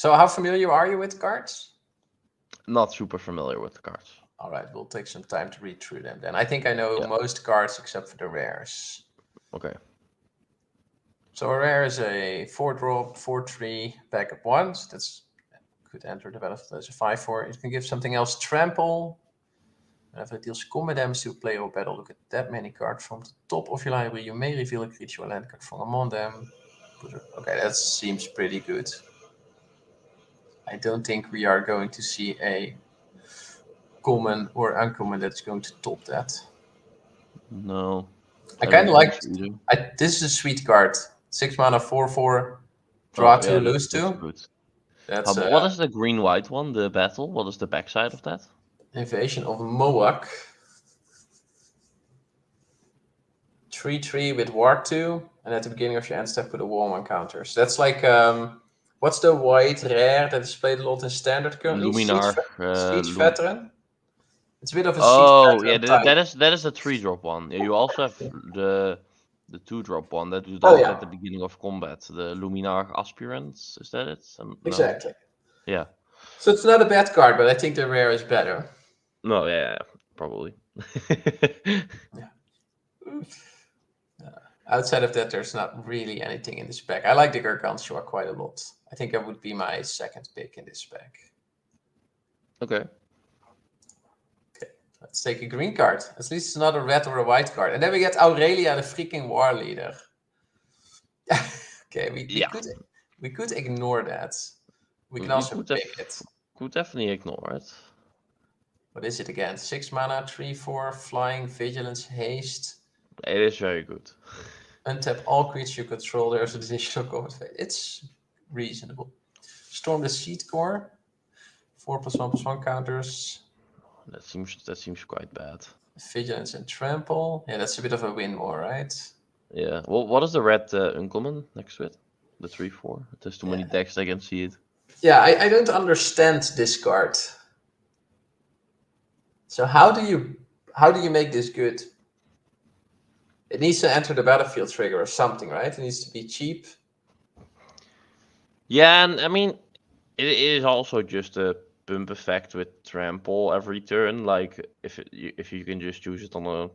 So how familiar are you with cards? Not super familiar with the cards. All right, we'll take some time to read through them then. I think I know Yeah. most cards except for the rares. Okay. So a rare is a 4-drop, 4/3 backup one. So that's could enter the battlefield as a 5/4. It can give something else trample. Whenever it deals combat damage to a player or battle, look at that many cards from the top of your library. You may reveal a creature or land card from among them. Okay, that seems pretty good. I don't think we are going to see a common or uncommon that's going to top that. No, I I kind of don't think like. so either. This is a sweet card. 6 mana, 4/4, draw Oh two, yeah, lose that's two. good. That's But what is the green-white one? The battle? What is the backside of that? Invasion of Moak. 3/3 with War 2, and at the beginning of your end step, put a War 1 counter. So that's like, what's the white rare that is played a lot in standard currently? Luminar. Siege Veteran? It's a bit of a Siege Oh yeah, Veteran type. that is the 3-drop one. Yeah, you also have the 2-drop one that Oh, does yeah, at the beginning of combat. The Luminar Aspirants. Is that it? No. exactly. Yeah. So it's not a bad card, but I think the rare is better. No. Yeah. Probably. Yeah. Outside of that, there's not really anything in this pack. I like the Gargantua quite a lot. I think that would be my second pick in this pack. Okay. Okay, let's take a green card. At least it's not a red or a white card. And then we get Aurelia, the freaking war leader. Okay, Yeah. we could ignore that. We can We also pick it. could definitely ignore it. What is it again? 6 mana, 3/4, flying, vigilance, haste. It is very good. Untap all creatures you control. There's an additional combat phase. It's reasonable. Storm the Seed Core. 4+1/+1 counters. That seems quite bad. Vigilance and trample. Yeah, that's a bit of a win more, right? Yeah. Well, what is the red uncommon next to it? The 3/4. There's too many Yeah, decks I can see it. yeah, I don't understand this card. So how do you make this good? It needs to enter the battlefield trigger or something, right? It needs to be cheap. Yeah, and I mean, it is also just a pump effect with trample every turn. Like if you can just use it on a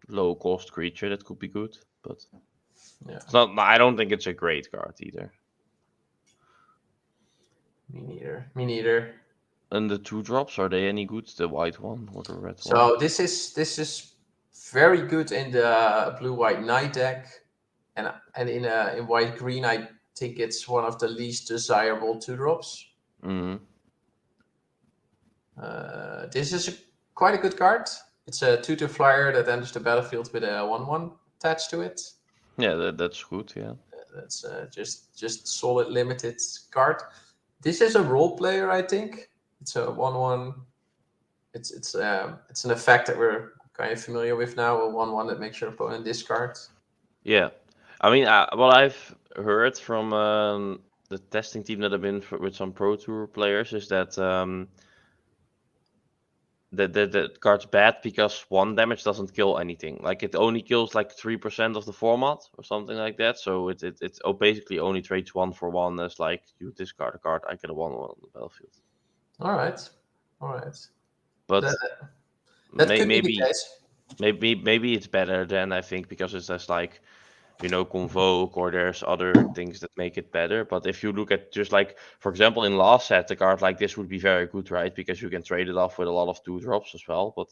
low cost creature, that could be good. But Yeah, it's not. I don't think it's a great card either. me neither. Me neither. And the 2-drops, are they any good? The white one or the red one? So this is very good in the blue-white night deck, and in white-green, I think it's one of the least desirable 2-drops. Mm-hmm. This is quite a good card. It's a 2/2 flyer that enters the battlefield with a 1/1 attached to it. Yeah, that's good. Yeah. That's just solid limited card. This is a role player, I think. It's a 1/1. It's an effect that we're kind of familiar with now. A 1/1 that makes your opponent discard. Yeah. I mean, what I've heard from the testing team that I've been with some Pro Tour players is that the card's bad because 1 damage doesn't kill anything. Like it only kills like 3% of the format or something like that. So it basically only trades 1 for 1 as like you discard a card, I get a 1/1 on the battlefield. All right, all right. But That that could be the maybe case. maybe it's better than I think because it's just like convoke or there's other things that make it better. But if you look at just like, for example, in last set, a card like this would be very good, right? Because you can trade it off with a lot of 2-drops as well. But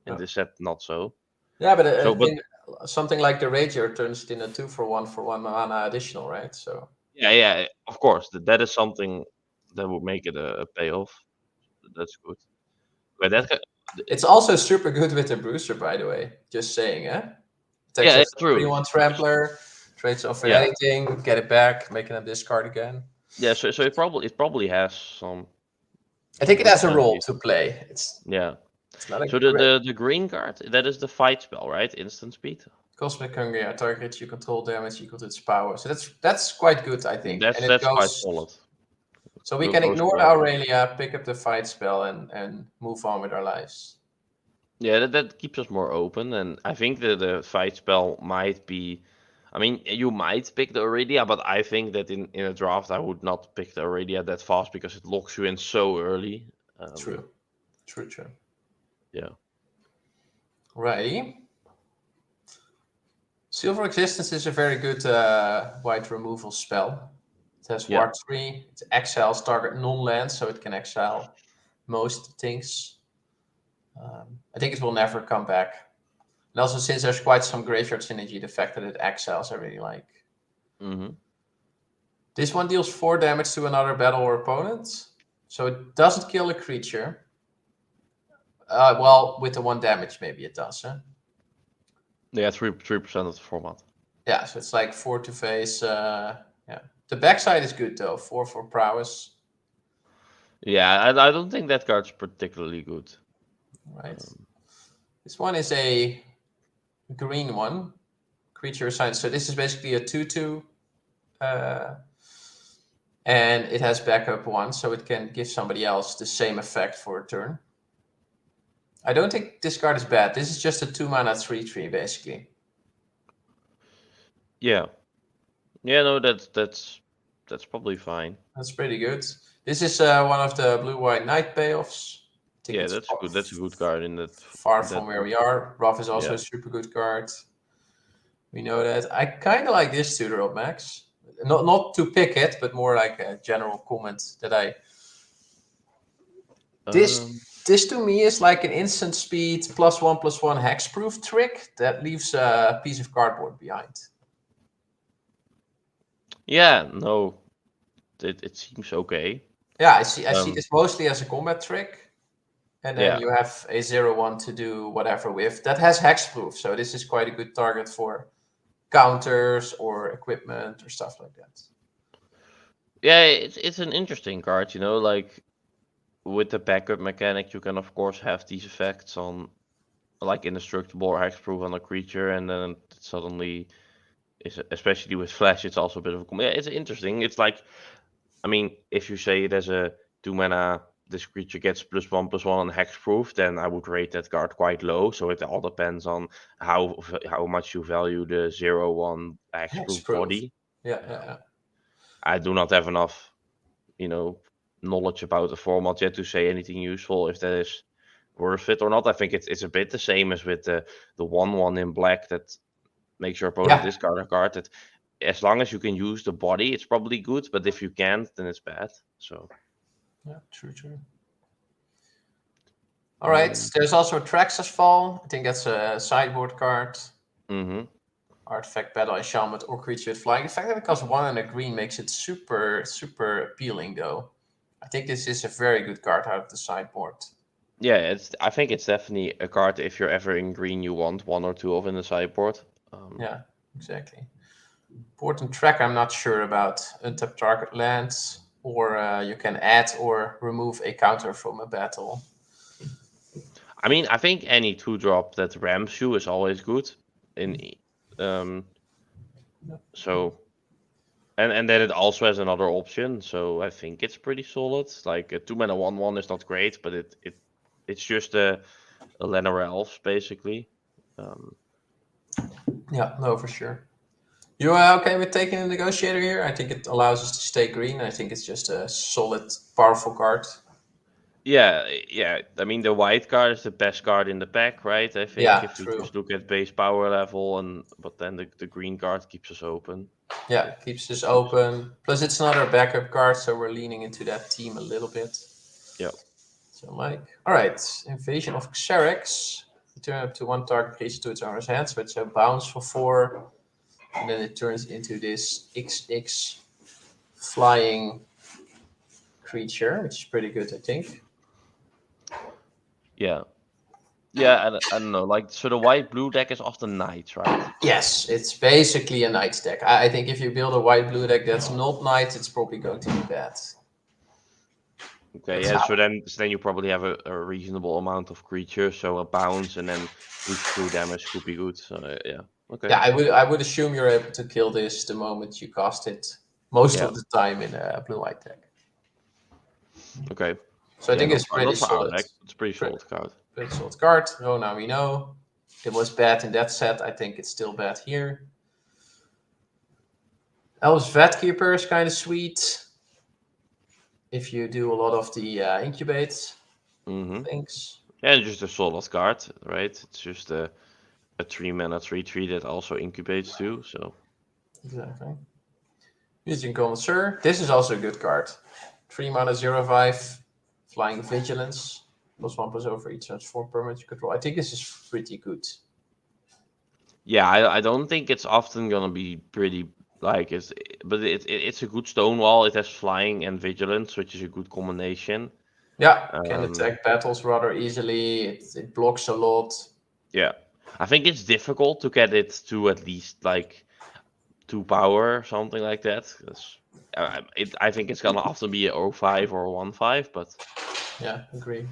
in Yeah, this set, not so. yeah, but So, but in something like the Rager turns it in a 2/1 mana additional, right? So yeah, of course, that is something that would make it a payoff. That's good. But it's also super good with the Bruiser, by the way. Just saying, eh? Attacks yeah, as it's a true. 3/1 Trampler, trades off with Yeah, anything, get it back, making a discard again. yeah. So it probably has I some think it good has a role synergies. to play. Yeah. It's not a So great the green card, that is the fight spell, right? Instant speed. Cosmic Hunger. Yeah, target you control damage equal to its power. So that's quite good, I think. And it That's quite goes. solid. So we can Goes ignore the well. Aurelia, pick up the fight spell, and move on with our lives. Yeah, that keeps us more open, and I think that the fight spell might be I mean, you might pick the Iridia, but I think that in a draft I would not pick the Iridia that fast because it locks you in so early. True. Yeah. Righty. Silver Existence is a very good white removal spell. It has Yeah. Ward 3. It exiles target non-land, so it can exile most things. I think it will never come back. And also, since there's quite some graveyard synergy, the fact that it exiles, I really like. Mm-hmm. This one deals 4 damage to another battle or opponent. So it doesn't kill a creature. Well, with the 1 damage, maybe it does. Huh? Yeah, 3% of the format. Yeah, so it's like 4 to face. Yeah, the backside is good though. 4 for prowess. Yeah, I don't think that card's particularly good. Right. This one is a green one. Creature assigned. So this is basically a 2/2. And it has backup 1, so it can give somebody else the same effect for a turn. I don't think this card is bad. This is just a 2 mana 3/3 basically. Yeah. Yeah, no, that's probably fine. That's pretty good. This is one of the blue-white night payoffs. I think Yeah, it's that's good. That's a good card in that. far In that from where we are. Rough is also Yeah. a super good card. We know that. I kind of like this 2-drop, Max. Not to pick it, but more like a general comment that I. This to me is like an instant speed +1/+1 hexproof trick that leaves a piece of cardboard behind. Yeah, no, it seems okay. Yeah, I see this mostly as a combat trick, and then Yeah. you have a 0/1 to do whatever with. That has hexproof, so this is quite a good target for counters or equipment or stuff like that. Yeah, it's an interesting card, like with the backup mechanic, you can of course have these effects on like indestructible or hexproof on a creature, and then it suddenly is, especially with flash, it's also a bit of a yeah, it's interesting. It's like, I mean, if you say it as a 2 mana, this creature gets +1/+1 on hexproof, then I would rate that card quite low. So it all depends on how much you value the 0/1 hexproof Hexproof. body. Yeah. I do not have enough, knowledge about the format yet to say anything useful if that is worth it or not. I think it's a bit the same as with the 1/1 in black that makes your opponent Yeah. discard a card. That as long as you can use the body, it's probably good. But if you can't, then it's bad. So Yeah, true. All right. There's also Traxxas Fall. I think that's a sideboard card. Mm-hmm. Artifact, battle, enchantment, or creature with flying. The fact that it costs 1 and a green makes it super appealing, though. I think this is a very good card out of the sideboard. Yeah, I think it's definitely a card if you're ever in green, you want 1 or 2 of in the sideboard. Yeah, exactly. Port and track, I'm not sure about. Untap target lands, or you can add or remove a counter from a battle. I mean, I think any 2-drop that rams you is always good. So, and then it also has another option. So I think it's pretty solid. Like a 2 mana 1/1 is not great, but it's just a Llanowar Elves basically. Yeah, no, for sure. You okay with taking a negotiator here? I think it allows us to stay green. I think it's just a solid, powerful card. Yeah. I mean, the white card is the best card in the pack, right? I think Yeah, if we true. just look at base power level, but then the green card keeps us open. Yeah, keeps us open. Plus, it's another backup card, so we're leaning into that team a little bit. Yeah. So, all right, Invasion of Xerix. Return up to 1 target creature to its owner's hand, so it's a bounce for 4, and then it turns into this XX flying creature, which is pretty good, I think. Yeah. I don't know. Like, so the white-blue deck is often knights, right? Yes, it's basically a knight deck. I think if you build a white-blue deck that's not knight, it's probably going to be bad. Okay, That's yeah. how. So then you probably have a reasonable amount of creatures, so a bounce and then push through damage could be good. So yeah. Okay. Yeah, I would assume you're able to kill this the moment you cast it. Most Yeah. of the time in a blue-white deck. Okay. So I Yeah, think it's pretty not for our solid. deck. It's a pretty solid card. Pretty solid card. Oh, now we know. It was bad in that set. I think it's still bad here. Elves Vet Keeper is kind of sweet if you do a lot of the incubate Mm-hmm. things. Yeah, and just a solid card, right? It's just a 3-mana 3/3 that also incubates too. So Exactly. Using Connoisseur. This is also a good card. 3 mana 0/5, Flying Vigilance. +1 over each transform permanent you control. I think this is pretty good. yeah, I don't think it's often gonna be pretty like but it's a good stonewall. It has flying and vigilance, which is a good combination. Yeah, can Um, attack battles rather easily. It blocks a lot. yeah, I think it's difficult to get it to at least like 2 power, something like that. 'Cause, I think it's gonna often be a 0/5 or a 1/5, but Yeah, agree.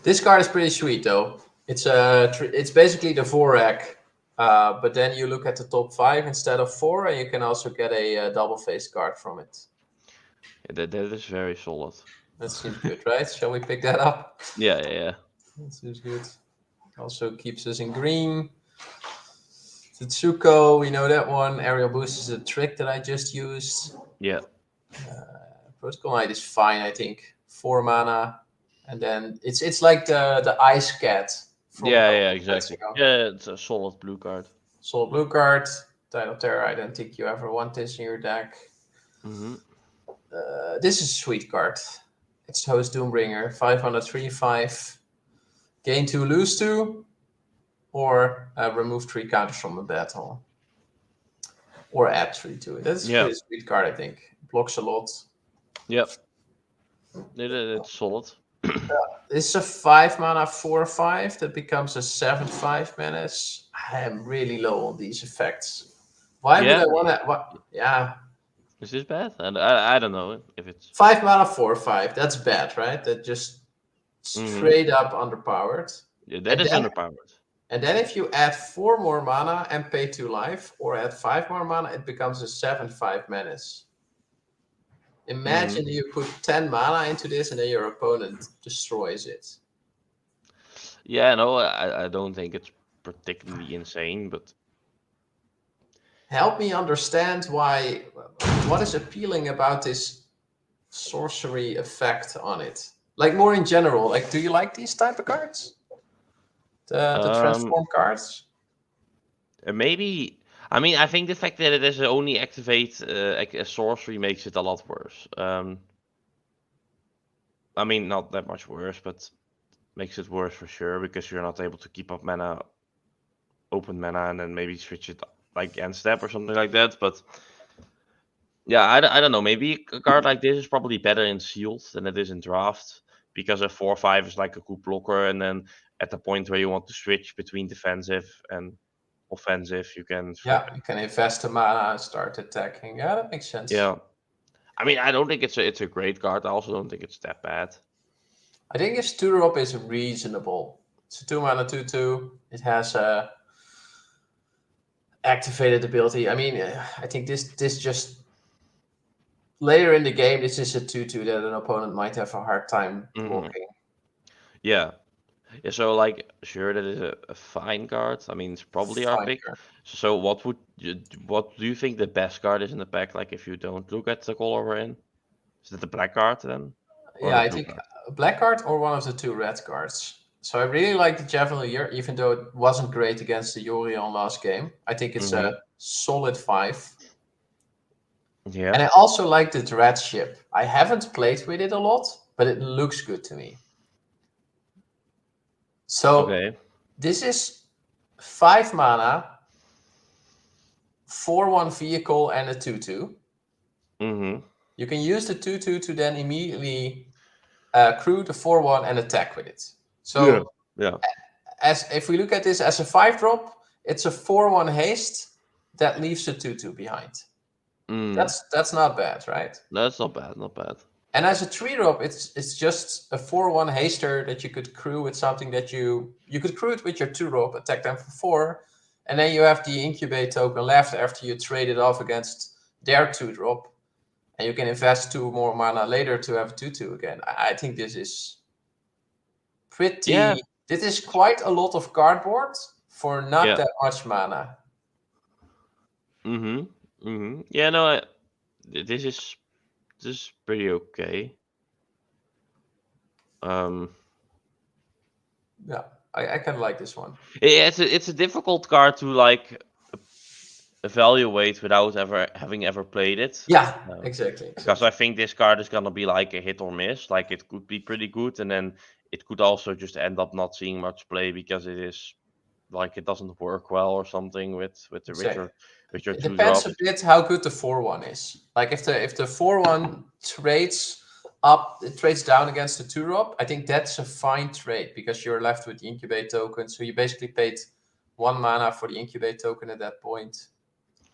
This card is pretty sweet though. It's basically the Vorak, but then you look at the top 5 instead of 4, and you can also get a double face card from it. that is very solid. That seems good, right? Shall we pick that up? Yeah. That seems good. Also keeps us in green. Tetsuko, we know that one. Aerial Boost is a trick that I just used. Yeah. Protocol Knight is fine, I think. 4 mana. And then it's like the Ice Cat from a couple Yeah, of sets exactly. ago. Yeah, it's a solid blue card. Soul Blue card. Tide of Terror, I don't think you ever want this in your deck. Mm-hmm. This is a sweet card. It's Host Doombringer. 503/5. Gain 2, lose 2. Or remove 3 counters from the battle. Or add 3 to it. That's a Yeah. pretty sweet card, I think. Blocks a lot. Yep. It's solid. This is a 5 mana 4/5 that becomes a 7/5 menace. I am really low on these effects. Why would Yeah. I want to? What? Yeah, Is this bad? I don't know if it's. 5 mana 4/5. That's bad, right? That just Mm-hmm. straight up underpowered. Yeah, that And is then, underpowered. and then if you add 4 more mana and pay 2 life, or add 5 more mana, it becomes a 7/5 menace. Mm-hmm. Imagine you put 10 mana into this, and then your opponent destroys it. Yeah, no, I don't think it's particularly insane, but Help me understand what is appealing about this sorcery effect on it. Like more in general, like do you like these type of cards? The um, transform cards? maybe. I mean, I think the fact that it is only activate a sorcery makes it a lot worse. I mean, not that much worse, but makes it worse for sure because you're not able to keep up mana, open mana, and then maybe switch it like end step or something like that. But yeah, I don't know. Maybe a card like this is probably better in sealed than it is in draft because a 4/5 is like a good blocker, and then at the point where you want to switch between defensive and offensive, you can flip Yeah, it. you can invest the mana and start attacking. Yeah, that makes sense. Yeah, I mean, I don't think it's a great card. I also don't think it's that bad. I think its 2-drop is reasonable. It's a 2 mana 2/2. It has a activated ability. I mean, I think this just later in the game, this is a 2/2 that an opponent might have a hard time Hmm. blocking. Yeah, yeah. So like, sure, that is a fine card. I mean, it's probably our Fine pick. card. So what do you think the best card is in the pack? Like, if you don't look at the color we're in, is it the black card then, or Yeah, the I blue think card? a black card or one of the 2 red cards. So I really like the Javelier, even though it wasn't great against the Yorion last game. I think it's a Mm-hmm. solid 5. Yeah. And I also like the Dread Ship. I haven't played with it a lot, but it looks good to me. So Okay. this is 5 mana, 4/1 vehicle, and a 2/2. Mm-hmm. You can use the 2/2 to then immediately crew the 4/1 and attack with it. Yeah. So Yeah. as if we look at this as a 5-drop, it's a 4/1 haste that leaves a 2/2 behind. Mm. That's not bad, right? That's not bad. Not bad. And as a 3-drop, it's just a 4/1 haster that you could crew with something that you could crew it with your 2-drop, attack them for 4, and then you have the incubate token left after you trade it off against their 2-drop, and you can invest 2 more mana later to have 2/2 again. I think this is Yeah. pretty. This is quite a lot of cardboard for not Yeah. that much mana. Yeah, no, this is pretty okay. Yeah, I kind of like this one. It's a difficult card to like evaluate without having ever played it. Yeah, exactly. Because I think this card is gonna be like a hit or miss. Like it could be pretty good, and then it could also just end up not seeing much play because it is like it doesn't work well or something with Exactly. your It two depends a drops. bit how good the 4-1 is. Like if the 4-1 trades up, it trades down against the 2-drop, I think that's a fine trade because you're left with the incubate token. So you basically paid 1 mana for the incubate token at that point.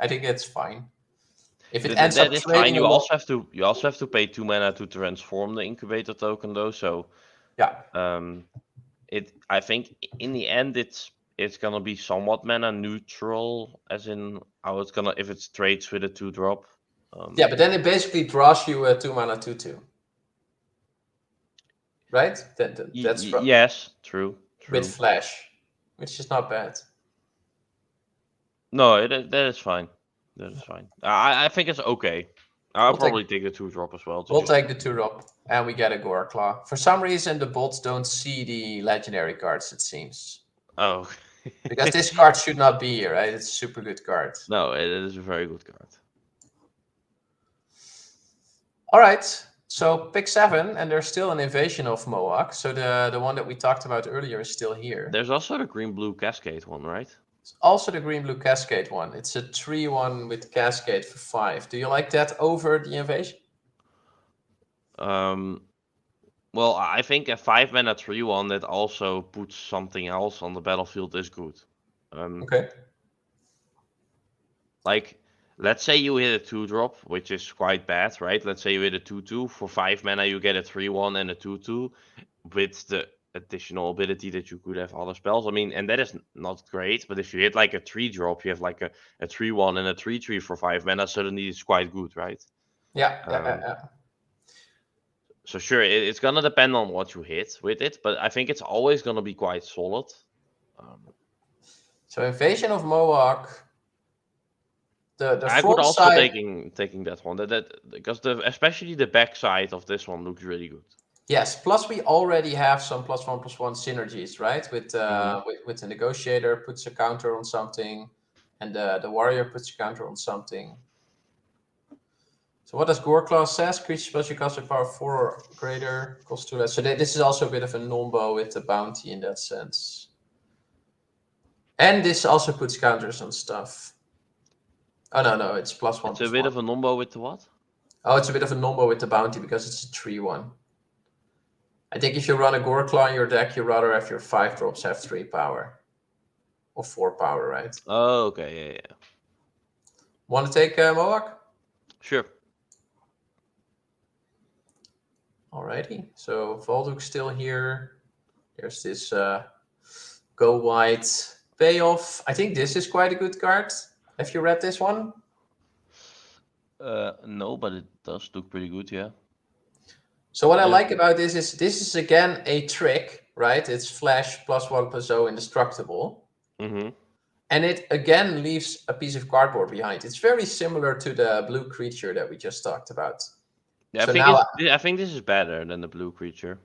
I think that's fine. If it ends That up is fine. trading a lot, You also have to pay 2 mana to transform the incubator token though. So yeah, I think in the end it's gonna be somewhat mana neutral, as in how it's gonna if it trades with a 2-drop. yeah, but then it basically draws you a 2 mana 2/2, right? That's Yes, true. with flash, which is not bad. No, that is fine. That is fine. I think it's okay. I'll We'll take probably take the 2-drop as well to we'll just. take the 2-drop, and we get a Gore Claw. For some reason, the bots don't see the legendary cards. It seems Oh. because this card should not be here, right? It's a super good card. No, it is a very good card. All right, so pick 7, and there's still an invasion of Moak. So the one that we talked about earlier is still here. There's also the green blue cascade one, right? It's also the green blue Cascade one. It's a 3-1 with Cascade for 5. Do you like that over the invasion? Well, I think a 5-mana 3-1 that also puts something else on the battlefield is good. Okay. Like, let's say you hit a 2-drop, which is quite bad, right? Let's say you hit a 2/2 for 5 mana, you get a 3/1 and a 2/2 with the additional ability that you could have other spells. I mean, and that is not great, but if you hit like a 3-drop, you have like a 3/1 and a 3/3 for 5 mana, suddenly it's quite good, right? Yeah. So sure, it's gonna depend on what you hit with it, but I think it's always gonna be quite solid. So invasion of Mohawk. The I could front also side. taking that one. That because especially the back side of this one looks really good. Yes. Plus we already have some +1/+1 synergies, right? With the negotiator puts a counter on something, and the warrior puts a counter on something. So what does Gore Class says? Creature spells you cast with power 4 or greater, cost 2 less. So this is also a bit of a nombo with the bounty in that sense. And this also puts counters on stuff. Oh no, it's +1/+1. It's a bit of a nombo with the what? Oh, it's a bit of a nombo with the bounty because it's a 3-1. I think if you run a Gore Claw in your deck, you rather have your 5-drops have 3 power. Or 4 power, right? Oh, okay, yeah. Want to take Mohawk? Sure. Alrighty. So Volduk's still here. There's this go white payoff. I think this is quite a good card. Have you read this one? No, but it does look pretty good, yeah. So what I like about this is again a trick, right? It's flash +1/+0 indestructible. Mm-hmm. And it again leaves a piece of cardboard behind. It's very similar to the blue creature that we just talked about. Yeah, So I think this is better than the blue creature.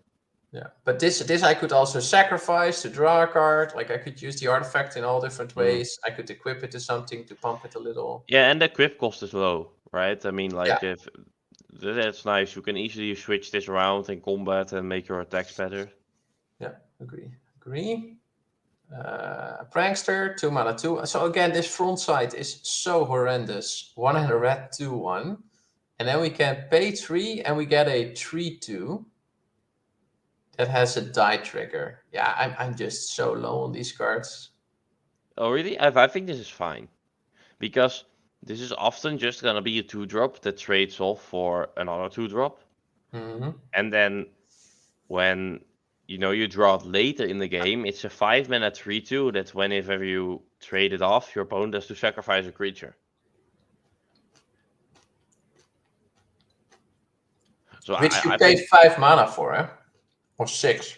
Yeah, but this I could also sacrifice to draw a card. Like I could use the artifact in all different ways. I could equip it to something to pump it a little. Yeah, and the equip cost is low, right? I mean, like Yeah. if that's nice, you can easily switch this around in combat and make your attacks better. Yeah, agree. Prankster, 2 mana 2. So again, this front side is so horrendous. 1 and a red 2/1. And then we can pay 3 and we get a 3/2 that has a die trigger. Yeah, I'm just so low on these cards. Oh, really? I think this is fine. Because this is often just gonna be a 2-drop that trades off for another 2-drop. Mm-hmm. And then when you draw it later in the game, it's a 5-mana 3/2 that whenever you trade it off, your opponent has to sacrifice a creature. So Which you I paid think 5 mana for, eh? Or 6.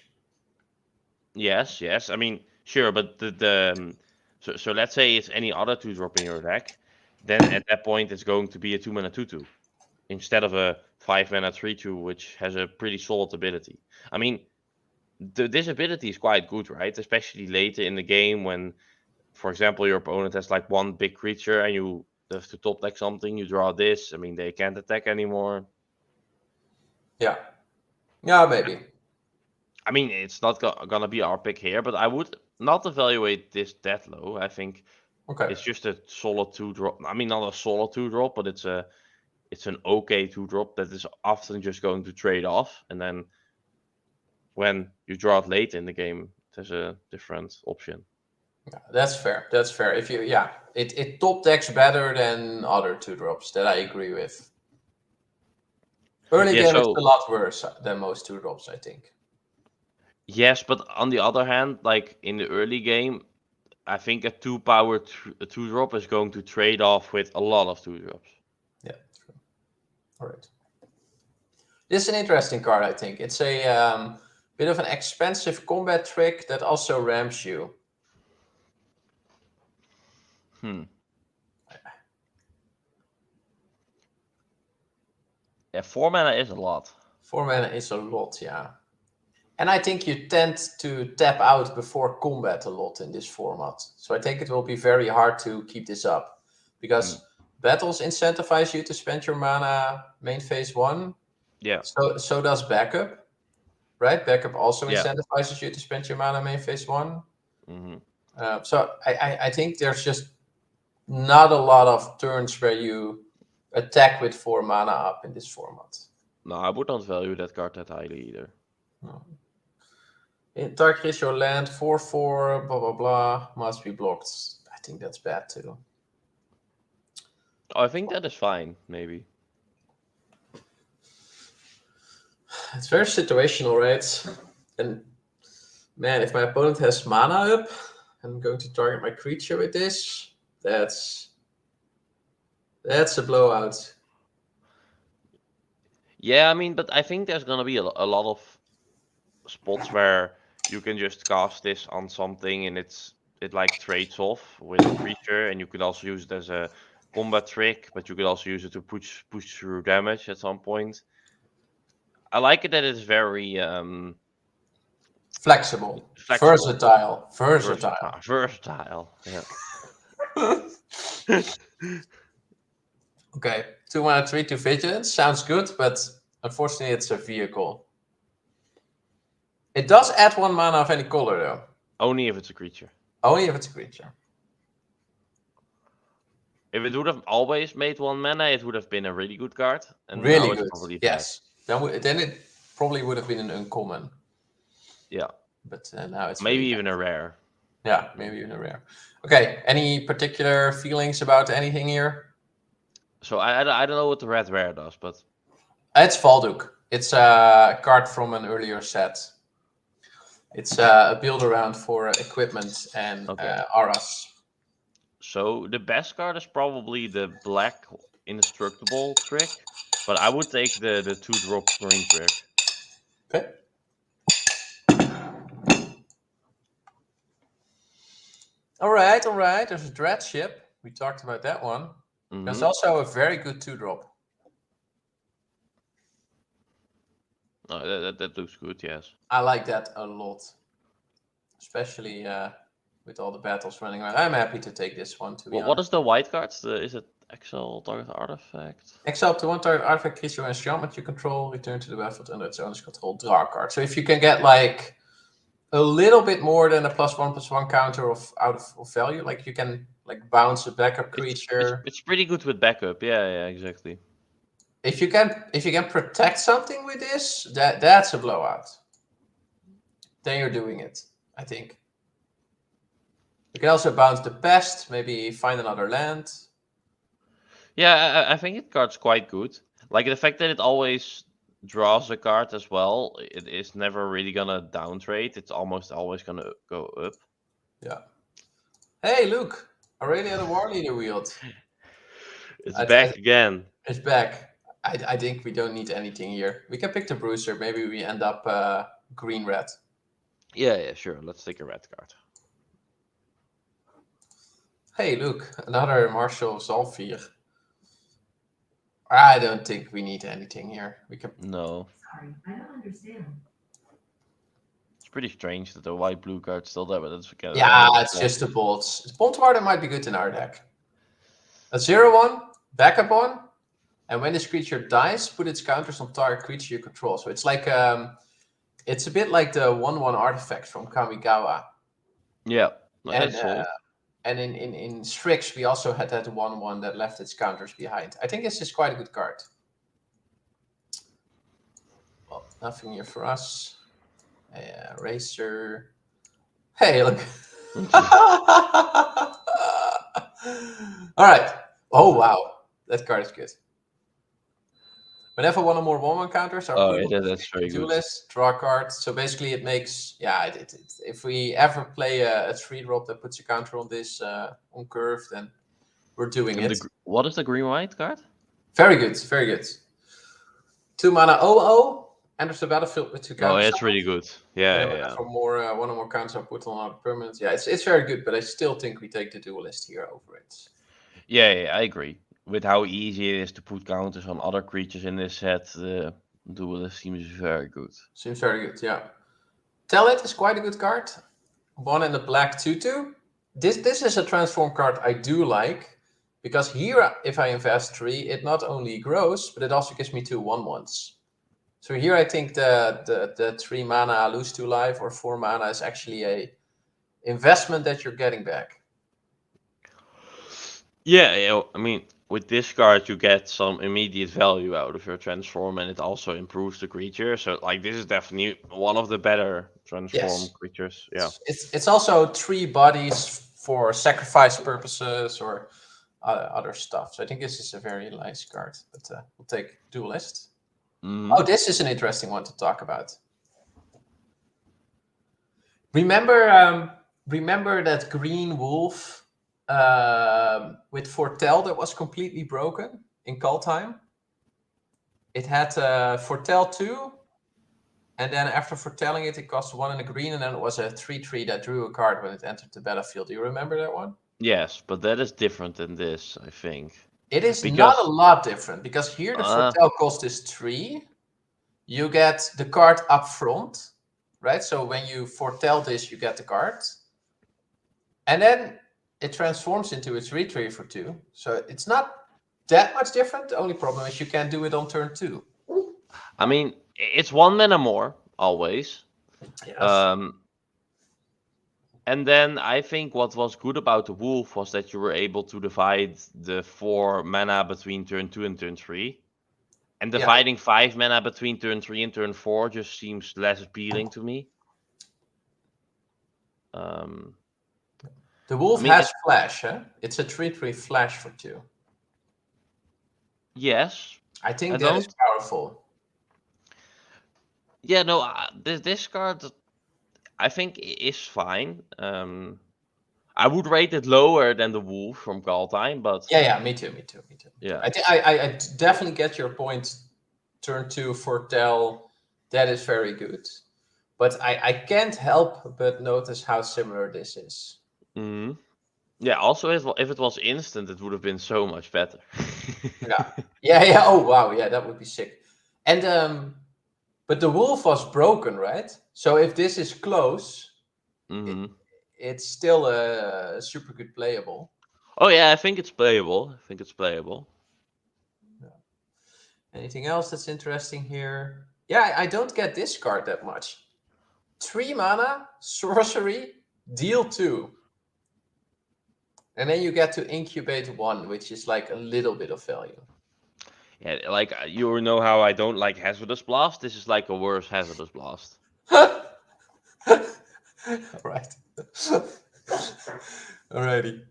yes. I mean, sure, but so let's say it's any other 2-drop in your deck. then at that point it's going to be a 2-mana 2/2 instead of a 5-mana 3/2, which has a pretty solid ability. I mean, this ability is quite good, right? Especially later in the game when, for example, your opponent has like one big creature and you have to top deck something, you draw this. I mean, they can't attack anymore. Yeah. Yeah, maybe. I mean, it's not gonna be our pick here, but I would not evaluate this that low. I think Okay. it's just a solid 2-drop. I mean, not a solid 2-drop, but it's an okay 2-drop that is often just going to trade off, and then when you draw it late in the game, there's a different option. Yeah, that's fair. That's fair. If you, yeah, it top decks better than other 2-drops. That I agree with. Early Yeah, game is so a lot worse than most 2-drops, I think. yes, but on the other hand, like in the early game, I think a 2-power 2-drop is going to trade off with a lot of 2-drops. Yeah, true. All right. This is an interesting card, I think. It's a bit of an expensive combat trick that also ramps you. Yeah, 4 mana is a lot. 4 mana is a lot, yeah. And I think you tend to tap out before combat a lot in this format. So I think it will be very hard to keep this up. Because battles incentivize you to spend your mana main phase 1. Yeah. So does backup, right? Backup also Yeah. incentivizes you to spend your mana main phase 1. Mm-hmm. So I think there's just not a lot of turns where you attack with 4 mana up in this format. No, I would not value that card that highly either. No. Target is your land, 4/4, blah blah blah, must be blocked. I think that's bad too. Oh, I think that is fine, maybe. It's very situational, right? And man, if my opponent has mana up, I'm going to target my creature with this. That's a blowout. Yeah, I mean, but I think there's gonna be a lot of spots where you can just cast this on something and it like trades off with a creature, and you could also use it as a combat trick, but you could also use it to push through damage at some point. I like it that it's very Flexible. flexible, Versatile. versatile. Yeah. Okay, 2 mana 3/2 vigilance sounds good, but unfortunately it's a vehicle. It does add 1 mana of any color though. Only if it's a creature. Only if it's a creature. If it would have always made 1 mana, it would have been a really good card, and Really now it's good. probably bad. Yes. Then it probably would have been an uncommon. Yeah. But now it's maybe really even bad. a rare. Yeah, maybe even a rare. Okay, any particular feelings about anything here? So I don't know what the red rare does, but It's Valduk. It's a card from an earlier set. It's a build around for equipment and auras. So the best card is probably the black indestructible trick, but I would take the 2-drop green trick. Okay. All right. There's a dread ship. We talked about that one. Mm-hmm. There's also a very good 2-drop. Oh, that looks good, yes. I like that a lot, especially with all the battles running around. I'm happy to take this one. What is the white cards? Is it Exile target artifact? Exile up to 1 target artifact creature and enchantment you control. Return to the battlefield under its owner's control. Draw a card. So if you can get like a little bit more than a +1/+1 counter out of value, like you can like bounce a backup creature. It's pretty good with backup. Yeah, exactly. If you can protect something with this, that's a blowout. Then you're doing it, I think. You can also bounce the pest, maybe find another land. Yeah, I think it card's quite good. Like the fact that it always draws a card as well, it is never really gonna downtrade. It's almost always gonna go up. Yeah. Hey, look! Aurelia the War Leader wield. It's back again. It's back. I think we don't need anything here. We can pick the Bruiser. Maybe we end up green-red. Yeah, sure. Let's take a red card. Hey, look, another Marshall Zalfir. I don't think we need anything here. We can. No. Sorry, I don't understand. It's pretty strange that the white-blue card's still there, but that's Yeah, another it's small just the thing. bolts. Bolt Warden might be good in our deck. A 0/1, backup one, and when this creature dies, put its counters on target creature you control. So it's like it's a bit like the 1/1 artifact from Kamigawa. Yeah, no, And that's solid. and in Strix we also had that 1/1 that left its counters behind. I think this is quite a good card. Well, nothing here for us. Racer. Hey, look. All right. Oh wow, that card is good. Whenever one or more 1/1 counters are Oh, put yeah, on that's very the duel good. list, draw a card. So basically, it makes if we ever play a 3-drop that puts a counter on this on curve, then we're doing And it. what is the green-white card? Very good, very good. 2 mana 0/0 enters the battlefield with 2 Oh, counters. it's really good. Yeah, Whenever yeah. for more 1 or more counters are put on a permanent. Yeah, it's very good, but I still think we take the duelist here over it. Yeah, I agree. With how easy it is to put counters on other creatures in this set, the duelist seems very good. Seems very good, yeah. Tell It is quite a good card. 1 and a black 2/2. This is a transform card I do like, because here, if I invest 3, it not only grows, but it also gives me 2 1/1s. So here I think the 3 mana lose 2 life or 4 mana is actually a investment that you're getting back. Yeah, I mean, with this card, you get some immediate value out of your transform, and it also improves the creature. So, like, this is definitely one of the better transform Yes. creatures. Yeah. It's also 3 bodies for sacrifice purposes or other stuff. So I think this is a very nice card. But we'll take Duelist. Oh, this is an interesting one to talk about. Remember that green wolf with Foretell that was completely broken in Kaldheim? It had Foretell 2, and then after foretelling it, it cost 1 and a green, and then it was a 3/3 that drew a card when it entered the battlefield. Do you remember that one? Yes, but that is different than this, I think. It is not a Because, lot different, because here the Foretell cost is 3. You get the card up front, right? So when you foretell this, you get the card. And then it transforms into a 3/3 for 2. So it's not that much different. The only problem is you can't do it on turn 2. I mean, it's 1 mana more, always. Yes. And then I think what was good about the wolf was that you were able to divide the 4 mana between turn 2 and turn 3. And Yeah. dividing 5 mana between turn 3 and turn 4 just seems less appealing to me. The wolf has flash, huh? It's a 3/3 flash for 2. Yes. I think that is powerful. Yeah, no, this card I think is fine. I would rate it lower than the wolf from Kaldheim, but Yeah, me too. yeah. I definitely get your point. Turn 2 foretell, that is very good. But I can't help but notice how similar this is. Mm-hmm. Yeah, also if it was instant, it would have been so much better. Yeah. Oh wow, yeah, that would be sick. And but the wolf was broken, right? So if this is close, it's still a super good playable. Oh yeah, I think it's playable. Yeah. Anything else that's interesting here? Yeah, I don't get this card that much. 3 mana, sorcery, deal 2. And then you get to incubate 1, which is like a little bit of value. Yeah, like you know how I don't like Hazardous Blast. This is like a worse Hazardous Blast. Right. Alrighty.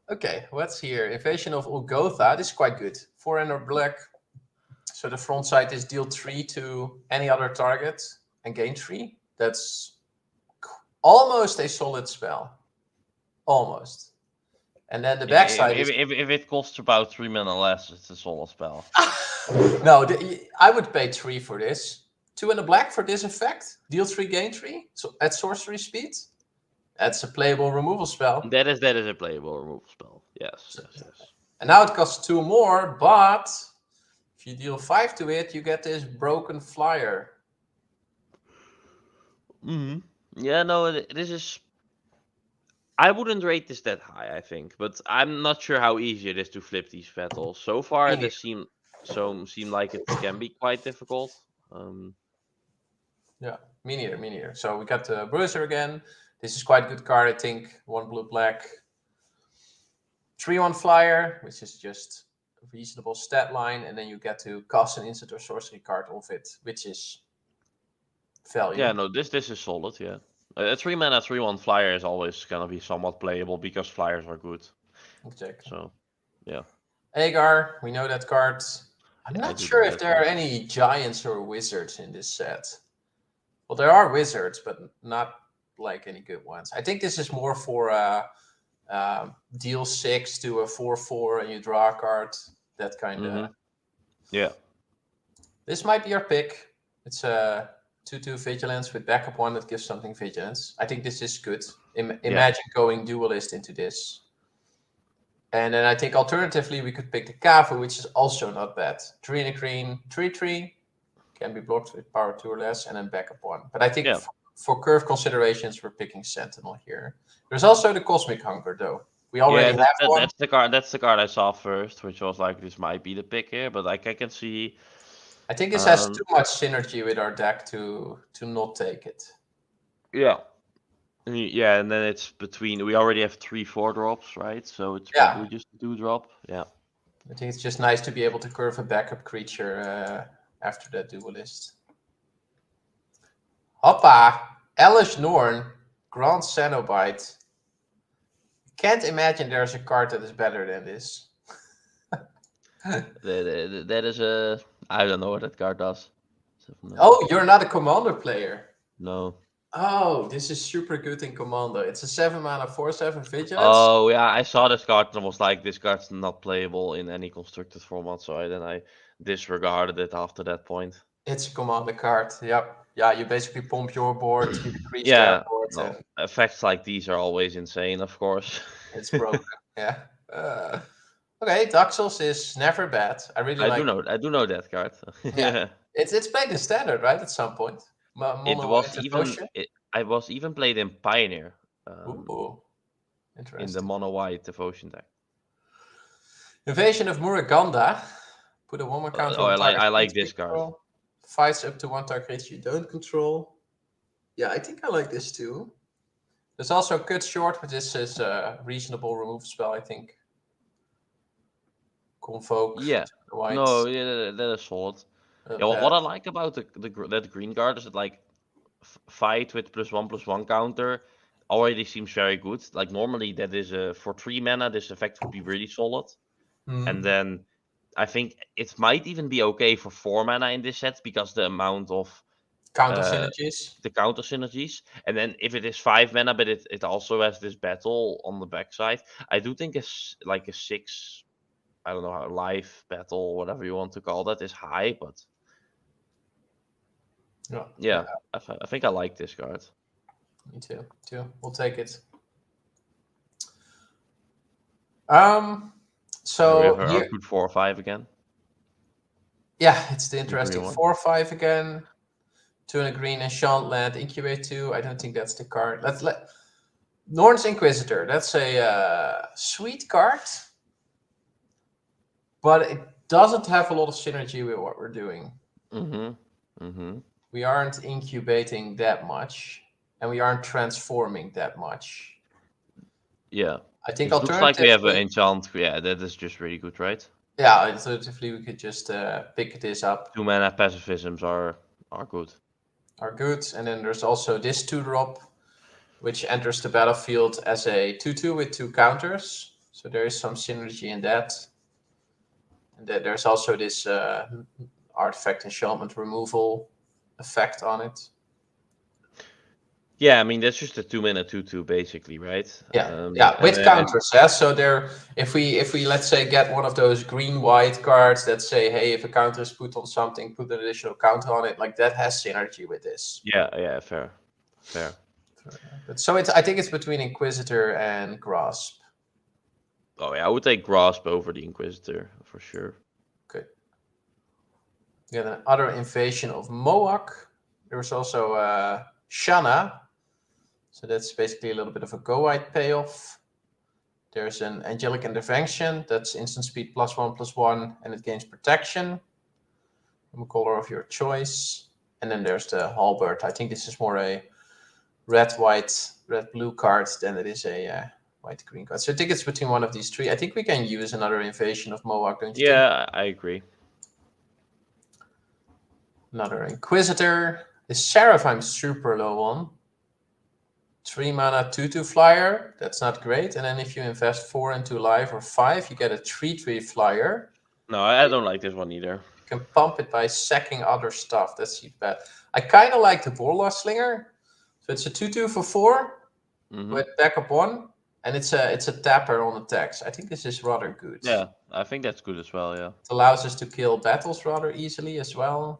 Okay, what's here? Invasion of Ulgotha. This is quite good. 4 and a black. So the front side is deal 3 to any other target and gain 3. That's almost a solid spell. Almost. And then the backside is... If it costs about 3 mana less, it's a solid spell. No, I would pay 3 for this. 2 and a black for this effect. Deal 3, gain 3. So at sorcery speed. That's a playable removal spell. That is a playable removal spell. Yes. And now it costs 2 more, but if you deal 5 to it, you get this broken flyer. Yeah, no, this is. I wouldn't rate this that high, I think, but I'm not sure how easy it is to flip these battles. So far, Me it neither. does seem like it can be quite difficult. Yeah, me neither. So we got the Bruiser again. This is quite a good card, I think. 1 blue black. 3/1 flyer, which is just a reasonable stat line, and then you get to cast an instant or sorcery card off it, which is value. Yeah, no, this is solid. Yeah, a 3-mana 3/1 flyer is always gonna be somewhat playable because flyers are good. Exactly. So, yeah. Agar, we know that card. I'm I not do sure know if that there are card. any giants or wizards in this set. Well, there are wizards, but not like any good ones. I think this is more for deal 6 to a 4/4 and you draw a card. That kind of. Yeah. This might be your pick. It's a 2/2 vigilance with backup 1 that gives something vigilance. I think this is good. Imagine going duelist into this. And then I think alternatively we could pick the Kavu, which is also not bad. 3 and a green, 3/3. Can be blocked with power 2 or less, and then backup 1. But I think for curve considerations, we're picking Sentinel here. There's also the Cosmic Hunger, though. We already have one. That's the card. That's the card I saw first, which was like this might be the pick here, but like I can see. I think this has too much synergy with our deck to not take it. Yeah. Yeah, and then it's between. We already have 3 4-drops, right? So it's probably just a 2-drop. Yeah. I think it's just nice to be able to curve a backup creature after that duelist. Hoppa! Elish Norn, Grand Cenobite. Can't imagine there's a card that is better than this. That is a. I don't know what that card does. Oh, you're not a commander player. No. Oh, this is super good in commander. It's a 7-mana 4/7 vigilance. Oh yeah, I saw this card and was like, this card's not playable in any constructed format, so I disregarded it after that point. It's a commander card. Yep. Yeah, you basically pump your board, you decrease Yeah, their board, no. and Effects like these are always insane, of course. it's broken. Yeah. Okay, Daxos is never bad. I really like. I do know that card. Yeah, it's played in standard, right? At some point. It Mono was white even devotion. I was even played in Pioneer. Ooh, interesting. In the mono white devotion deck. Invasion of Muruganda. Put a 1 counter on target. I like this card. Fights up to 1 target you don't control. Yeah, I think I like this too. There's also Cut Short, but this is a reasonable remove spell, I think. Convoke. Yeah. No, yeah, that is solid. Yeah, what I like about that green card is that like fight with +1/+1 counter already seems very good. Like normally that is for 3 mana this effect would be really solid. And then I think it might even be okay for 4 mana in this set because the amount of counter synergies. The counter synergies. And then if it is 5 mana, but it also has this battle on the backside, I do think it's like a 6, I don't know, life battle, whatever you want to call that, is high, but yeah. I think I like this card. Me too. We'll take it. So we have our good 4 or 5 again. Yeah, it's the interesting 4/5 again. 2 and a green, Enchantment, Incubate 2. I don't think that's the card. Let's let Norn's Inquisitor. That's a sweet card, but it doesn't have a lot of synergy with what we're doing. We aren't incubating that much, and we aren't transforming that much. Yeah. I think it looks like we have an enchant. Yeah, that is just really good, right? Yeah, alternatively we could just pick this up. 2 mana pacifisms are good. And then there's also this 2-drop, which enters the battlefield as a 2/2 with 2 counters. So there is some synergy in that. And then there's also this artifact enchantment removal effect on it. Yeah, I mean that's just a 2 mana 2/2 basically, right? Yeah, with counters. Yeah, so there, if we let's say get one of those green-white cards that say, hey, if a counter is put on something, put an additional counter on it. Like that has synergy with this. Yeah, fair. But so I think it's between Inquisitor and Grasp. Oh yeah, I would take Grasp over the Inquisitor for sure. Good. We got another invasion of Moak. There was also Shanna. So that's basically a little bit of a go-wide payoff. There's an Angelic Intervention. That's instant speed +1/+1, and it gains protection from a color of your choice. And then there's the Halberd. I think this is more a red-white, red-blue card than it is a white-green card. So I think it's between one of these three. I think we can use another invasion of Moak, don't you think? Yeah, I agree. Another Inquisitor. The Seraph I'm super low on. 3 mana 2/2 flyer. That's not great. And then if you invest 4 into life or 5, you get a 3/3 flyer. No, I don't like this one either. You can pump it by sacking other stuff. That's bad. I kind of like the Borla Slinger. So it's a 2/2 for 4 with backup 1. And it's a tapper on attacks. I think this is rather good. Yeah, I think that's good as well, yeah. It allows us to kill battles rather easily as well.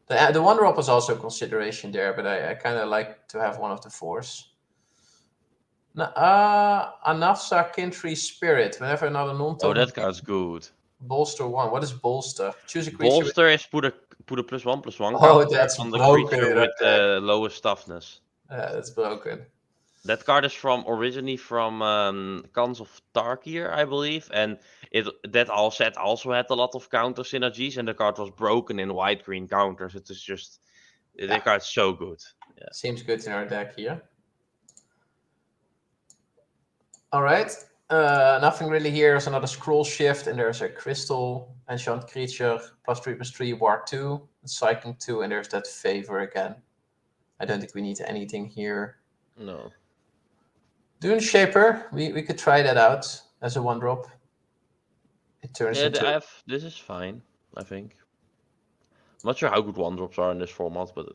The 1-drop was also a consideration there, but I kind of like to have one of the 4s. Anafsa Kintry Spirit. Whenever another non-token... Oh, that card's good. Bolster 1. What is Bolster? Choose a creature... Bolster is put a +1/+1 Oh, counter that's on the broken creature in with that the lowest toughness. Yeah, that's broken. That card is originally from Khans of Tarkir, I believe, and that all set also had a lot of counter synergies, and the card was broken in white-green counters. It is just the card's so good. Yeah. Seems good in our deck here. All right. Nothing really here. There's another scroll shift, and there's a crystal enchant creature +3/+3 Ward 2, cycling 2, and there's that favor again. I don't think we need anything here. No. Dune Shaper, we could try that out as a 1-drop. It turns into... This is fine, I think. I'm not sure how good 1-drops are in this format, but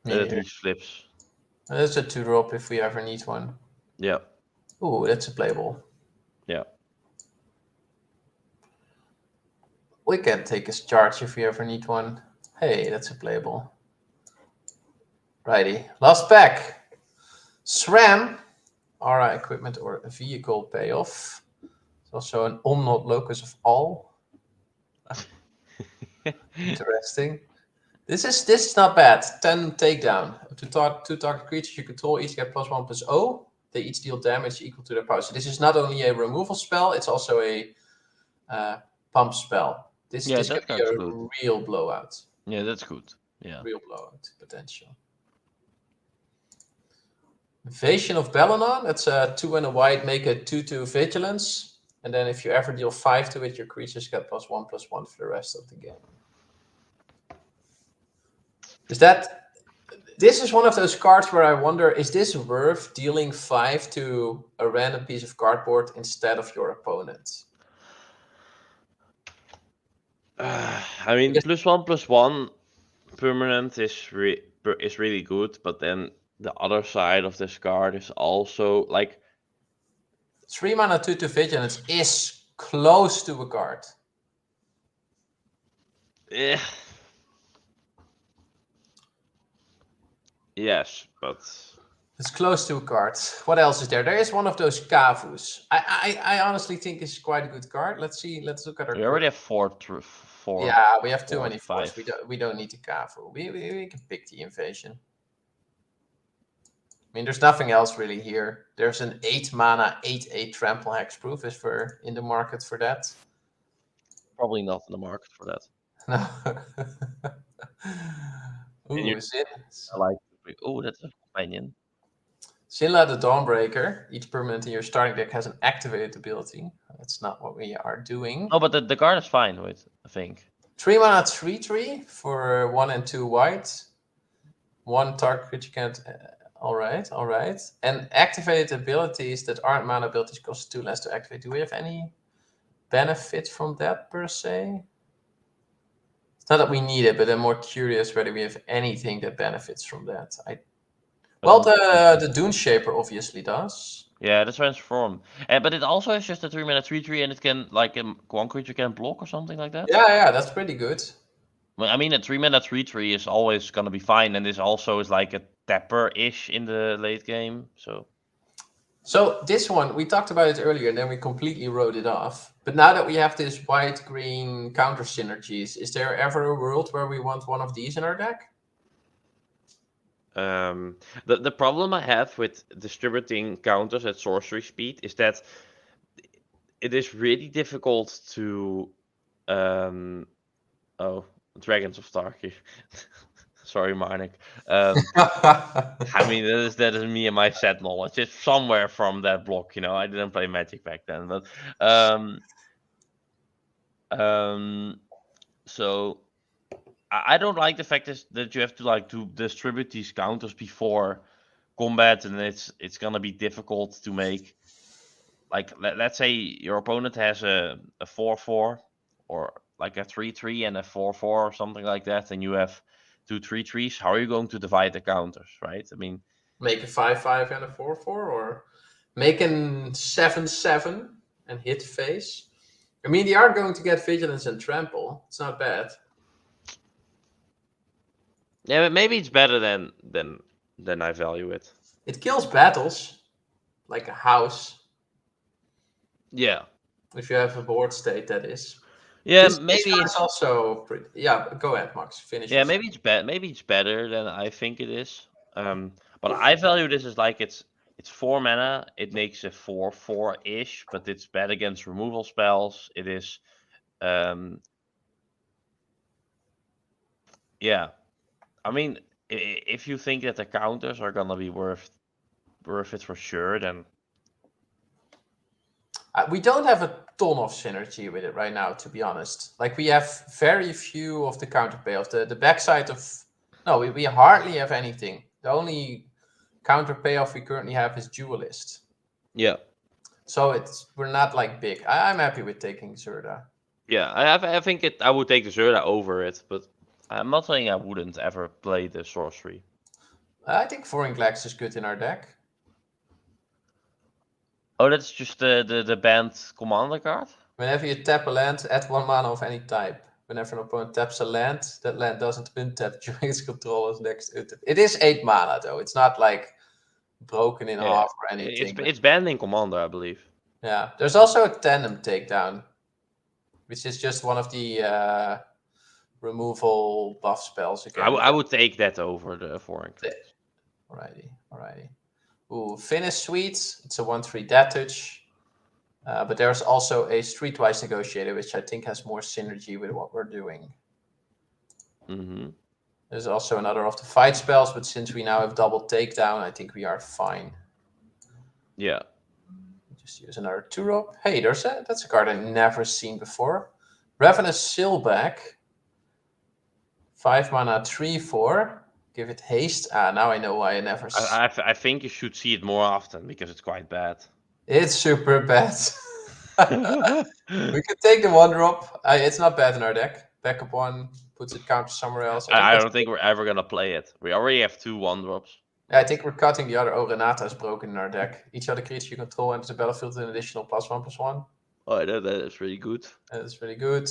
it at least flips. That's a 2-drop if we ever need one. Yeah. Ooh, that's a playable. Yeah. We can take a charge if we ever need one. Hey, that's a playable. Righty. Last pack. SRAM. Aura equipment or a vehicle payoff. It's also an Omnod Locus of All. Interesting. This is not bad. 10 takedown. Up to 2 target creatures you control each get +1/+0. They each deal damage equal to their power. So this is not only a removal spell, it's also a pump spell. This could be a real blowout. Yeah, that's good. Yeah. Real blowout potential. Invasion of Balanon. That's a 2 and a white, make a 2/2 vigilance. And then if you ever deal 5 to it, your creatures get +1/+1 for the rest of the game. This is one of those cards where I wonder, is this worth dealing 5 to a random piece of cardboard instead of your opponent? I mean, +1/+1 permanent is really good, but then the other side of this card is also like 3 mana 2/2 vigilance is close to a card. Yes, but it's close to a card. What else is there? There is one of those Kavus. I honestly think this is quite a good card. Let's see. Let's look at our. We already have four. Yeah, we have too many 4s. We don't need the Kavu. We can pick the invasion. I mean, there's nothing else really here. There's an 8 mana 8/8 trample hexproof. Is for in the market for that? Probably not in the market for that. No. Ooh, that's a companion. Sinla the Dawnbreaker. Each permanent in your starting deck has an activated ability. That's not what we are doing. Oh, but the card is fine with, I think. 3 mana 3/3 for 1 and 2 white. 1 target creature can't. All right. And activated abilities that aren't mana abilities cost 2 less to activate. Do we have any benefit from that per se? It's not that we need it, but I'm more curious whether we have anything that benefits from that. Well, the Dune Shaper obviously does. Yeah, the transform. But it also has just a 3 mana 3/3, and it can one creature can block or something like that. Yeah, that's pretty good. Well, I mean, a 3 mana 3/3 is always gonna be fine, and this also is like a stepper-ish in the late game. So this one, we talked about it earlier, and then we completely wrote it off. But now that we have this white-green counter synergies, is there ever a world where we want one of these in our deck? The problem I have with distributing counters at sorcery speed is that it is really difficult to Dragons of Starkey. Sorry, Marnik. I mean, that is me and my set knowledge. It's somewhere from that block, you know. I didn't play Magic back then, but so I don't like the fact that you have to like to distribute these counters before combat, and it's gonna be difficult to make. Like let's say your opponent has a 4/4 or like a 3/3 and a 4/4 or something like that, and you have 2 3/3s. How are you going to divide the counters, right? I mean, Make a 5/5 and a 4/4, or make an 7/7 and hit face. I mean, they are going to get vigilance and trample. It's not bad. yeah, but maybe it's better than I value it. It kills battles, like a house. Yeah. If you have a board state, that is. Yeah, This maybe card it's is also pretty. Yeah, go ahead, Max. Finish. yeah, maybe it's better than I think it is. But I value this as like it's 4 mana. It makes a 4/4-ish, but it's bad against removal spells. It is yeah. I mean, if you think that the counters are gonna be worth it for sure, then We don't have a ton of synergy with it right now, to be honest. Like, we have very few of the counter payoffs. The backside of no, we hardly have anything. The only counter payoff we currently have is Duelist. yeah. So we're not like big. I'm happy with taking Zerda. Yeah, I think I would take the Zerda over it, but I'm not saying I wouldn't ever play the sorcery. I think Foreign Glax is good in our deck. Oh, that's just the banned commander card? Whenever you tap a land, add 1 mana of any type. Whenever an opponent taps a land, that land doesn't untap during its controller's next untap. It is 8 mana though. It's not like broken in half or anything. It's banned in commander, I believe. Yeah, there's also a tandem takedown, which is just one of the removal buff spells again. I would take that over the foreign class. Alrighty. Ooh, Finish Suite. It's a 1/3 death touch. But there's also a Streetwise Negotiator, which I think has more synergy with what we're doing. Mm-hmm. There's also another of the fight spells, but since we now have double takedown, I think we are fine. Yeah. Just use another 2-drop. Hey, that's a card I've never seen before. Ravenous Silback. 5 mana, 3/4. Give it haste. Now I know why I never. I think you should see it more often because it's quite bad. It's super bad. We could take the 1-drop. It's not bad in our deck. Backup 1 puts it counter somewhere else. I don't think we're ever gonna play it. We already have 2 1-drops. Yeah, I think we're cutting the other. Oh, Renata is broken in our deck. Each other creature you control enters the battlefield with an additional +1/+1. Oh, that is really good. That's really good.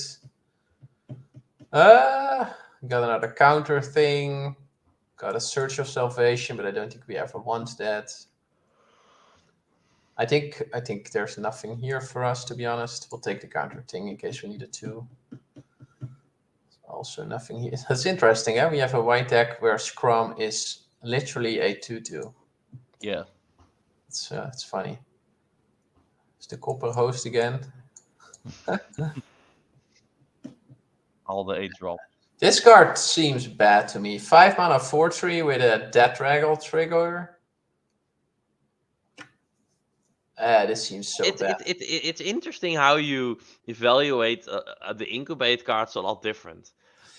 Got another counter thing. Got a Search of Salvation, but I don't think we ever want that. I think there's nothing here for us, to be honest. We'll take the counter thing in case we need it too. Also nothing here. That's interesting, eh? We have a white deck where Scrum is literally a 2/2. Yeah. It's funny. It's the copper host again. All the 8 drop. This card seems bad to me. 5 mana 4/3 with a Death Draggle trigger. This seems so bad. It's interesting how you evaluate the incubate cards a lot different.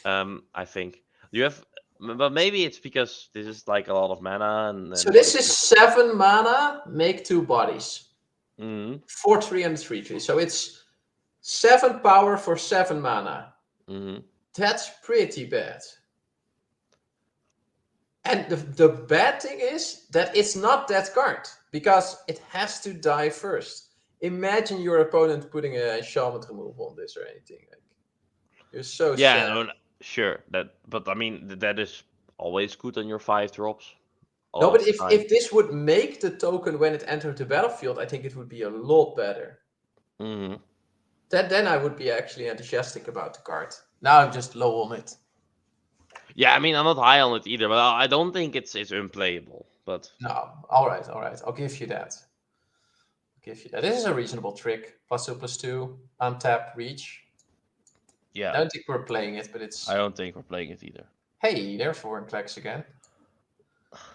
I think you have, but maybe it's because this is like a lot of mana. So this is 7 mana, make 2 bodies. 4/3 and 3/3. So it's 7 power for 7 mana. That's pretty bad. And the bad thing is that it's not that card, because it has to die first. Imagine your opponent putting a enchantment removal on this or anything. Like, you're so sad. No, sure. But I mean, that is always good on your 5 drops. a No, lot but of if, time. if this would make the token when it entered the battlefield, I think it would be a lot better. Hmm. Then I would be actually enthusiastic about the card. Now I'm just low on it. Yeah, I mean, I'm not high on it either, but I don't think it's unplayable. But No, all right. I'll give you that. This is a reasonable trick. +2, +2, untap, reach. I yeah, don't think we're playing it, but I it's... don't think we're playing it either. Hey, there's foreign clicks again.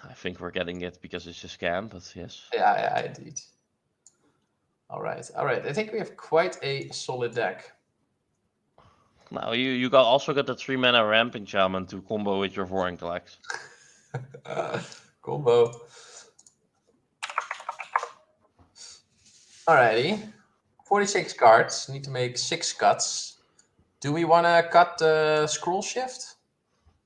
I think we're getting it because it's a scam, but yes. Yeah, indeed. All right. I think we have quite a solid deck. Now you got also got the 3-mana ramping shaman to combo with your foreign collects. Combo. Alrighty. 46 cards. Need to make 6 cuts. Do we want to cut the scroll shift?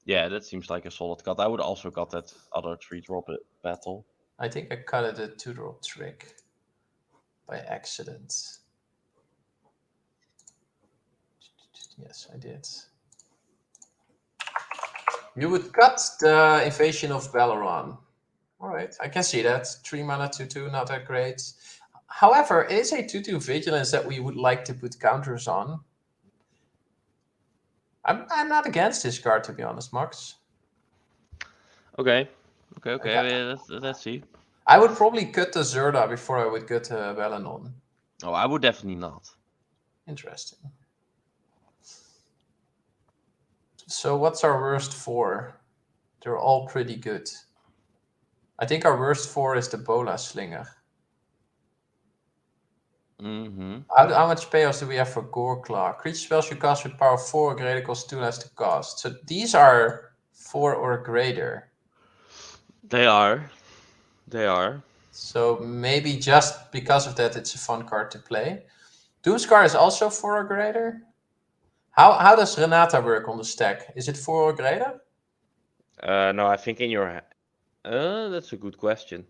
Yeah, that seems like a solid cut. I would also cut that other 3-drop battle. I think I cut it a 2-drop trick by accident. Yes, I did. You would cut the Invasion of Valoran. All right, I can see that. 3 mana 2/2, not that great. However, it is a 2/2 Vigilance that we would like to put counters on. I'm not against this card, to be honest, Max. Okay. Let's see. I would probably cut the Zerda before I would cut Velanon. Oh, I would definitely not. Interesting. So what's our worst 4? They're all pretty good. I think our worst 4 is the Bola Slinger. Mm-hmm. How much payoffs do we have for Goreclaw? Creature spells you cast with power 4 or greater cost 2 less to cast. So these are 4 or greater. They are. So maybe just because of that, it's a fun card to play. Doomscar is also 4 or greater. How does Renata work on the stack? Is it 4 or greater? No, I think in your. That's a good question.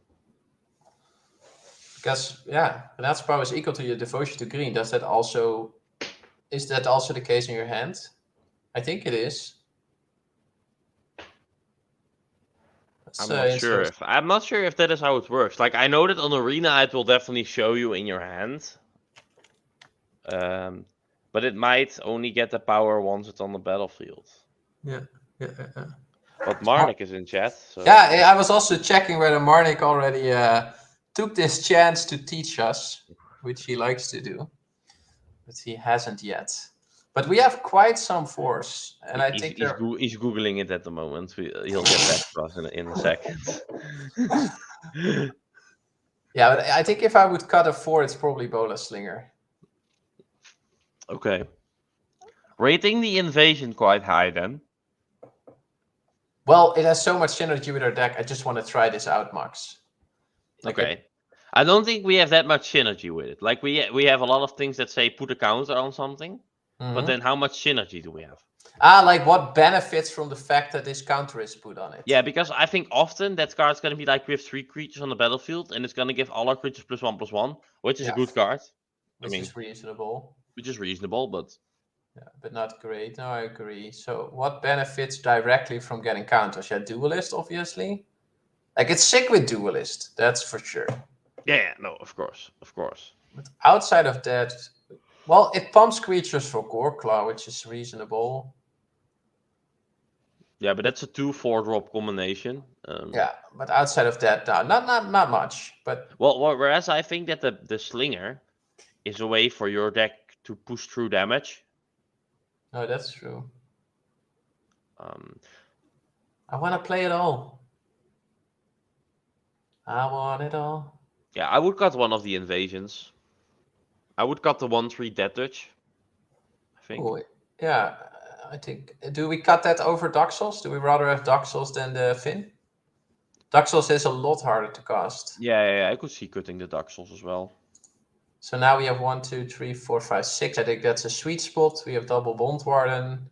Because yeah, Renata's power is equal to your devotion to green. Is that also the case in your hand? I think it is. I'm not sure if that is how it works. Like, I know that on Arena it will definitely show you in your hand. But it might only get the power once it's on the battlefield. Yeah. But Marnik is in chat. So. Yeah, I was also checking whether Marnik already took this chance to teach us, which he likes to do, but he hasn't yet. But we have quite some force, and I think he's googling it at the moment. He'll get back to us in a second. Yeah, but I think if I would cut a 4, it's probably Bola Slinger. Okay. Rating the invasion quite high then. Well, it has so much synergy with our deck. I just want to try this out, Max. Okay. I don't think we have that much synergy with it. Like we have a lot of things that say put a counter on something, but then how much synergy do we have? Like what benefits from the fact that this counter is put on it? Yeah, because I think often that card's gonna be like we have 3 creatures on the battlefield, and it's gonna give all our creatures +1/+1, which is a good card. Which is reasonable. Which is reasonable, but not great. No, I agree. So what benefits directly from getting counters? Yeah, Duelist, obviously. Like, it's sick with Duelist, that's for sure. Yeah, no, of course. But outside of that, well, it pumps creatures for Goreclaw, which is reasonable. Yeah, but that's a 2/4-drop combination. Yeah, but outside of that, no, not much. But whereas I think that the Slinger is a way for your deck to push through damage. No, that's true. I want to play it all. I want it all. Yeah, I would cut one of the invasions. I would cut the 1/3 Death Touch, I think. Ooh, yeah, I think. Do we cut that over Daxos? Do we rather have Daxos than the Finn? Daxos is a lot harder to cast. Yeah, I could see cutting the Daxos as well. So now we have 1, 2, 3, 4, 5, 6. I think that's a sweet spot. We have double Bond Warden.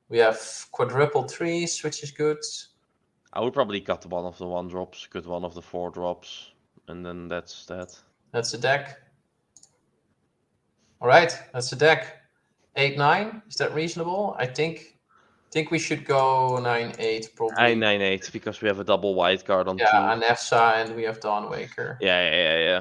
We have quadruple trees, which is good. I would probably cut one of the 1-drops, cut one of the 4-drops, and then that's that. That's the deck. All right, that's the deck. 8, 9. Is that reasonable? I think think we should go 9-8 probably. 9-8 because we have a double white card on Yeah, 2. and Efsa, and we have Dawnwaker. Yeah.